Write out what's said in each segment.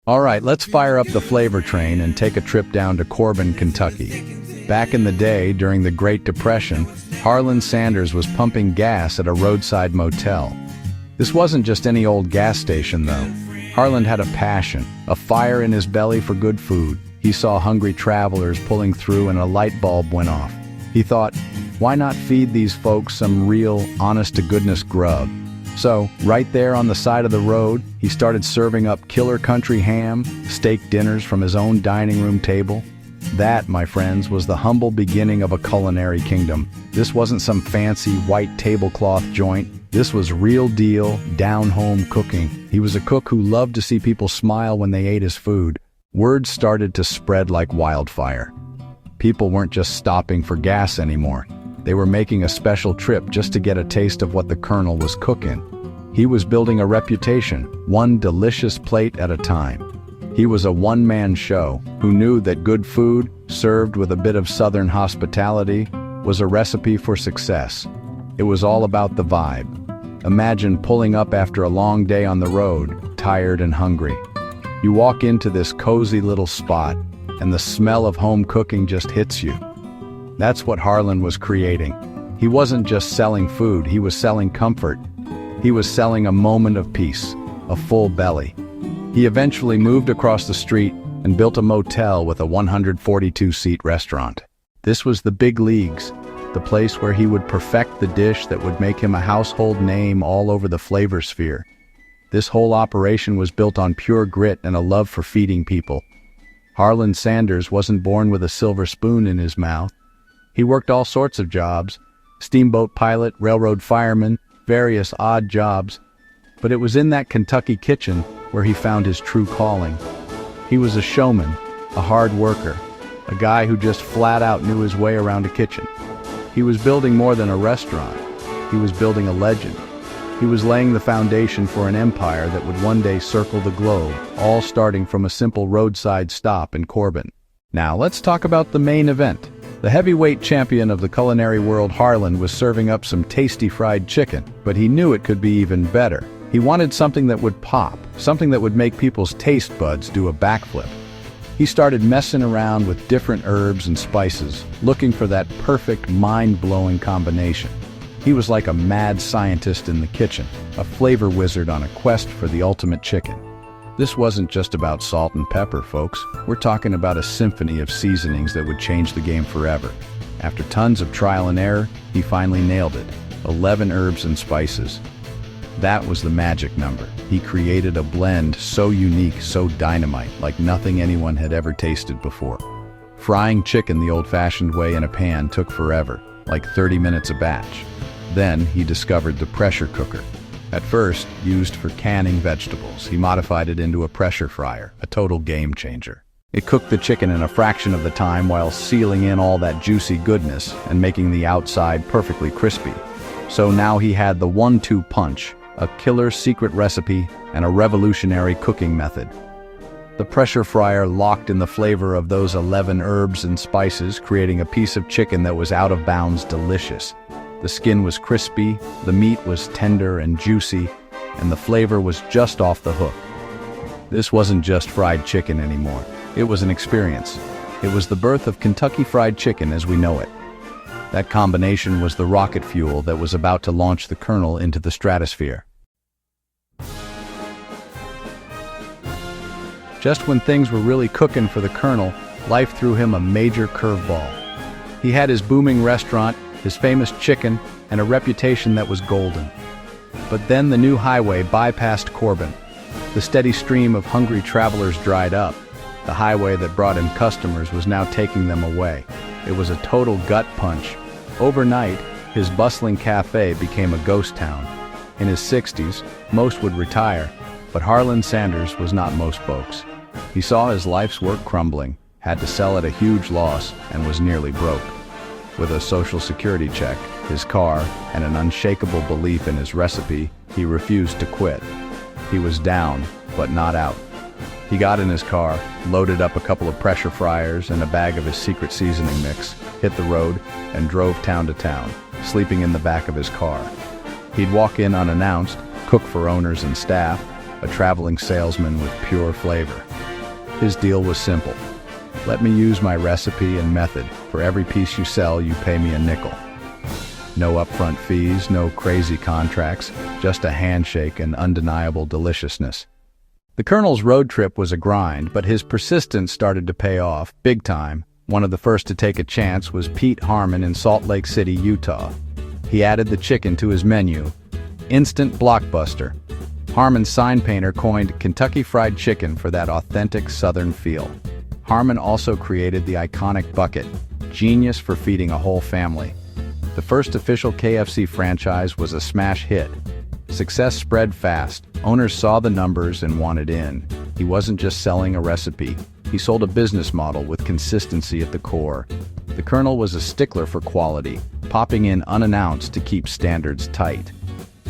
All right, let's fire up the flavor train and take a trip down to Corbin, Kentucky. Back in the day, during the Great Depression, Harlan Sanders was pumping gas at a roadside motel. This wasn't just any old gas station, though. Harlan had a passion, a fire in his belly for good food. He saw hungry travelers pulling through and a light bulb went off. He thought, why not feed these folks some real, honest-to-goodness grub? So, right there on the side of the road, he started serving up killer country ham, steak dinners from his own dining room table. That, my friends, was the humble beginning of a culinary kingdom. This wasn't some fancy white tablecloth joint. This was real deal, down-home cooking. He was a cook who loved to see people smile when they ate his food. Word started to spread like wildfire. People weren't just stopping for gas anymore. They were making a special trip just to get a taste of what the Colonel was cooking. He was building a reputation, one delicious plate at a time. He was a one-man show who knew that good food, served with a bit of Southern hospitality, was a recipe for success. It was all about the vibe. Imagine pulling up after a long day on the road, tired and hungry. You walk into this cozy little spot, and the smell of home cooking just hits you. That's what Harlan was creating. He wasn't just selling food, he was selling comfort. He was selling a moment of peace, a full belly. He eventually moved across the street and built a motel with a 142-seat restaurant. This was the big leagues, the place where he would perfect the dish that would make him a household name all over the flavor sphere. This whole operation was built on pure grit and a love for feeding people. Harlan Sanders wasn't born with a silver spoon in his mouth. He worked all sorts of jobs, steamboat pilot, railroad fireman, various odd jobs. But it was in that Kentucky kitchen where he found his true calling. He was a showman, a hard worker, a guy who just flat out knew his way around a kitchen. He was building more than a restaurant. He was building a legend. He was laying the foundation for an empire that would one day circle the globe, all starting from a simple roadside stop in Corbin. Now let's talk about the main event. The heavyweight champion of the culinary world, Harlan, was serving up some tasty fried chicken, but he knew it could be even better. He wanted something that would pop, something that would make people's taste buds do a backflip. He started messing around with different herbs and spices, looking for that perfect, mind-blowing combination. He was like a mad scientist in the kitchen, a flavor wizard on a quest for the ultimate chicken. This wasn't just about salt and pepper, folks. We're talking about a symphony of seasonings that would change the game forever. After tons of trial and error, he finally nailed it. 11 herbs and spices. That was the magic number. He created a blend so unique, so dynamite, like nothing anyone had ever tasted before. Frying chicken the old-fashioned way in a pan took forever, like 30 minutes a batch. Then he discovered the pressure cooker. At first, used for canning vegetables, he modified it into a pressure fryer, a total game changer. It cooked the chicken in a fraction of the time while sealing in all that juicy goodness and making the outside perfectly crispy. So now he had the 1-2 punch, a killer secret recipe and a revolutionary cooking method. The pressure fryer locked in the flavor of those 11 herbs and spices, creating a piece of chicken that was out of bounds delicious. The skin was crispy, the meat was tender and juicy, and the flavor was just off the hook. This wasn't just fried chicken anymore. It was an experience. It was the birth of Kentucky Fried Chicken as we know it. That combination was the rocket fuel that was about to launch the Colonel into the stratosphere. Just when things were really cooking for the Colonel, life threw him a major curveball. He had his booming restaurant, his famous chicken, and a reputation that was golden. But then the new highway bypassed Corbin. The steady stream of hungry travelers dried up. The highway that brought in customers was now taking them away. It was a total gut punch. Overnight, his bustling cafe became a ghost town. In his 60s, most would retire, but Harlan Sanders was not most folks. He saw his life's work crumbling, had to sell at a huge loss, and was nearly broke. With a Social Security check, his car, and an unshakable belief in his recipe, he refused to quit. He was down, but not out. He got in his car, loaded up a couple of pressure fryers and a bag of his secret seasoning mix, hit the road, and drove town to town, sleeping in the back of his car. He'd walk in unannounced, cook for owners and staff, a traveling salesman with pure flavor. His deal was simple. Let me use my recipe and method. For every piece you sell, you pay me a nickel. No upfront fees, no crazy contracts, just a handshake and undeniable deliciousness. The Colonel's road trip was a grind, but his persistence started to pay off, big time. One of the first to take a chance was Pete Harmon in Salt Lake City, Utah. He added the chicken to his menu. Instant blockbuster. Harmon's sign painter coined Kentucky Fried Chicken for that authentic Southern feel. Harmon also created the iconic bucket, genius for feeding a whole family. The first official KFC franchise was a smash hit. Success spread fast. Owners saw the numbers and wanted in. He wasn't just selling a recipe. He sold a business model with consistency at the core. The Colonel was a stickler for quality, popping in unannounced to keep standards tight.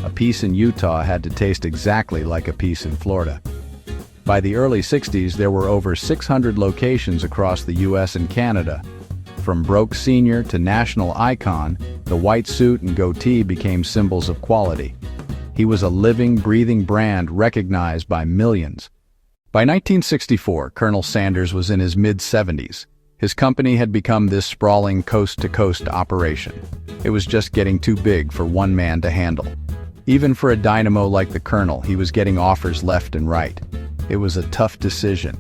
A piece in Utah had to taste exactly like a piece in Florida. By the early 60s, there were over 600 locations across the US and Canada. From broke senior to national icon, the white suit and goatee became symbols of quality. He was a living, breathing brand recognized by millions. By 1964, Colonel Sanders was in his mid-70s. His company had become this sprawling coast-to-coast operation. It was just getting too big for one man to handle. Even for a dynamo like the Colonel, he was getting offers left and right. It was a tough decision.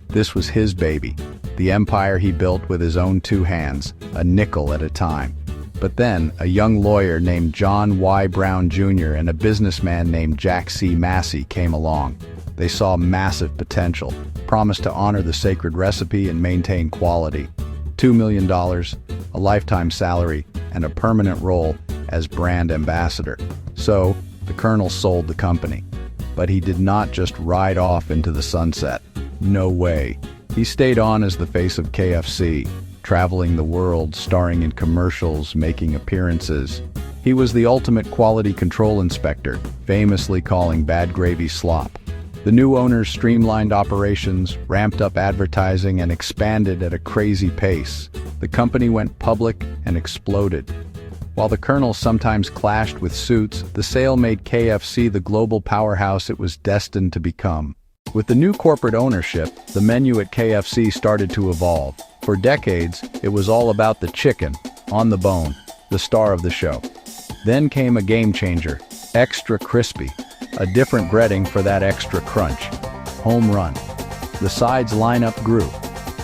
This was his baby, the empire he built with his own two hands, a nickel at a time. But then, a young lawyer named John Y. Brown Jr. and a businessman named Jack C. Massey came along. They saw massive potential, promised to honor the sacred recipe and maintain quality. $2 million, a lifetime salary, and a permanent role as brand ambassador. So, the Colonel sold the company. But he did not just ride off into the sunset. No way. He stayed on as the face of KFC, traveling the world, starring in commercials, making appearances. He was the ultimate quality control inspector, famously calling bad gravy slop. The new owners streamlined operations, ramped up advertising, and expanded at a crazy pace. The company went public and exploded. While the Colonel sometimes clashed with suits, the sale made KFC the global powerhouse it was destined to become. With the new corporate ownership, the menu at KFC started to evolve. For decades, it was all about the chicken, on the bone, the star of the show. Then came a game changer, extra crispy, a different breading for that extra crunch. Home run. The sides lineup grew.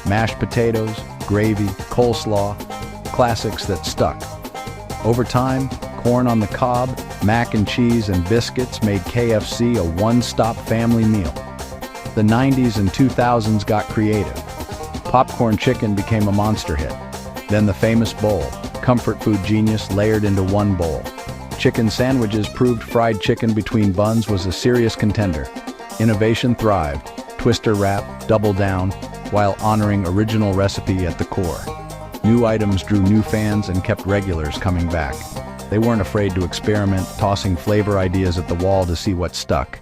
Mashed potatoes, gravy, coleslaw, classics that stuck. Over time, corn on the cob, mac and cheese, and biscuits made KFC a one-stop family meal. The 90s and 2000s got creative. Popcorn chicken became a monster hit. Then the famous bowl, comfort food genius layered into one bowl. Chicken sandwiches proved fried chicken between buns was a serious contender. Innovation thrived, twister wrap, double down, while honoring original recipe at the core. New items drew new fans and kept regulars coming back. They weren't afraid to experiment, tossing flavor ideas at the wall to see what stuck.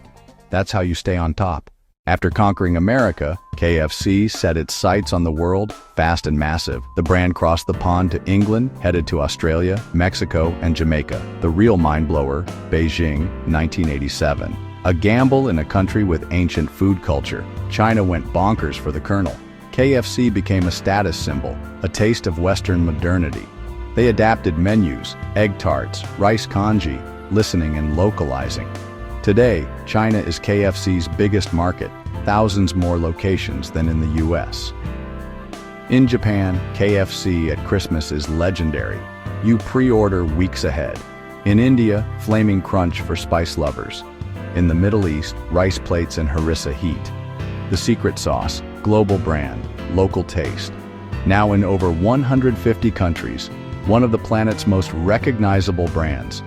That's how you stay on top. After conquering America, KFC set its sights on the world, fast and massive. The brand crossed the pond to England, headed to Australia, Mexico, and Jamaica. The real mind-blower, Beijing, 1987. A gamble in a country with ancient food culture. China went bonkers for the Colonel. KFC became a status symbol, a taste of Western modernity. They adapted menus, egg tarts, rice congee, listening and localizing. Today, China is KFC's biggest market, thousands more locations than in the US. In Japan, KFC at Christmas is legendary. You pre-order weeks ahead. In India, flaming crunch for spice lovers. In the Middle East, rice plates and harissa heat. The secret sauce, global brand, local taste. Now in over 150 countries, one of the planet's most recognizable brands.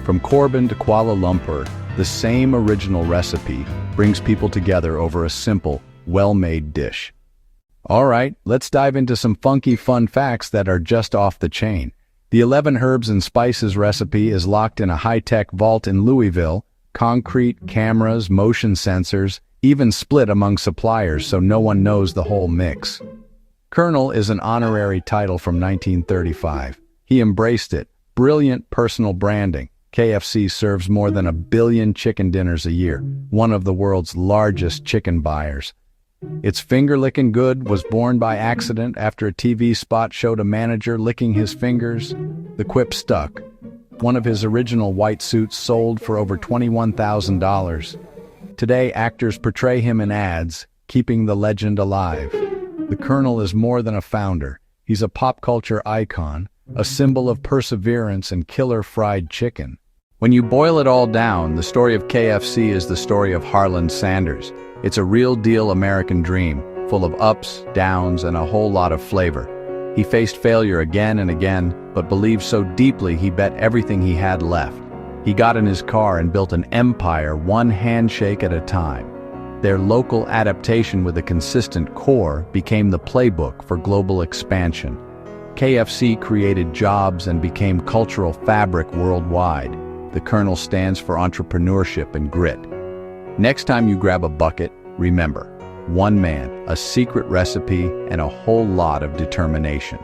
From Corbin to Kuala Lumpur, the same original recipe brings people together over a simple, well-made dish. All right, let's dive into some funky fun facts that are just off the chain. The 11 herbs and spices recipe is locked in a high-tech vault in Louisville. Concrete, cameras, motion sensors, even split among suppliers so no one knows the whole mix. Colonel is an honorary title from 1935. He embraced it. Brilliant personal branding. KFC serves more than 1 billion chicken dinners a year, one of the world's largest chicken buyers. It's finger-licking good was born by accident after a TV spot showed a manager licking his fingers. The quip stuck. One of his original white suits sold for over $21,000. Today, actors portray him in ads, keeping the legend alive. The Colonel is more than a founder. He's a pop culture icon, a symbol of perseverance and killer fried chicken. When you boil it all down, the story of KFC is the story of Harlan Sanders. It's a real-deal American dream, full of ups, downs, and a whole lot of flavor. He faced failure again and again, but believed so deeply he bet everything he had left. He got in his car and built an empire, one handshake at a time. Their local adaptation with a consistent core became the playbook for global expansion. KFC created jobs and became cultural fabric worldwide. The Colonel stands for entrepreneurship and grit. Next time you grab a bucket, remember, one man, a secret recipe, and a whole lot of determination.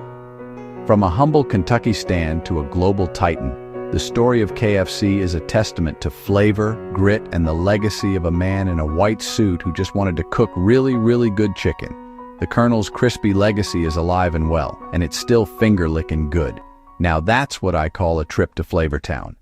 From a humble Kentucky stand to a global titan, the story of KFC is a testament to flavor, grit, and the legacy of a man in a white suit who just wanted to cook really, really good chicken. The Colonel's crispy legacy is alive and well, and it's still finger-licking good. Now that's what I call a trip to Flavor Town.